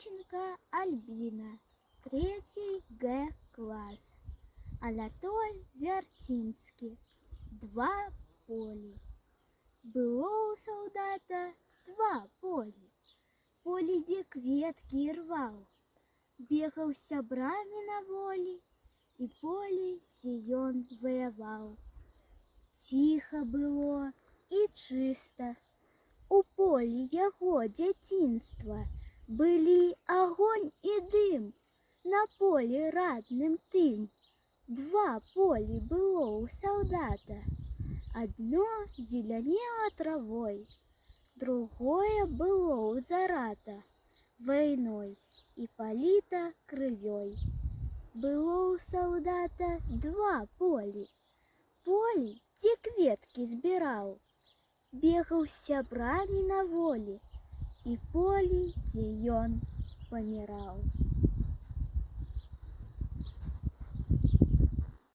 Доченька Альбина, 3 Г класс. Анатоль Вертинский, 2 полі. Было у солдата 2 полі. Полі, где кветки рвал, бегал с сябрами на воле, и поле, где он воевал. Тихо было и чисто. У полі яго дзяцінства былі огонь и дым на поле радным тым. 2 полі было у солдата. Одно зеленело травой, другое было зарато войной и полито крывёй. Было у солдата 2 полі. Поле, где кветки збирал, бегал с сябрами на воле, и поле, где он помирал.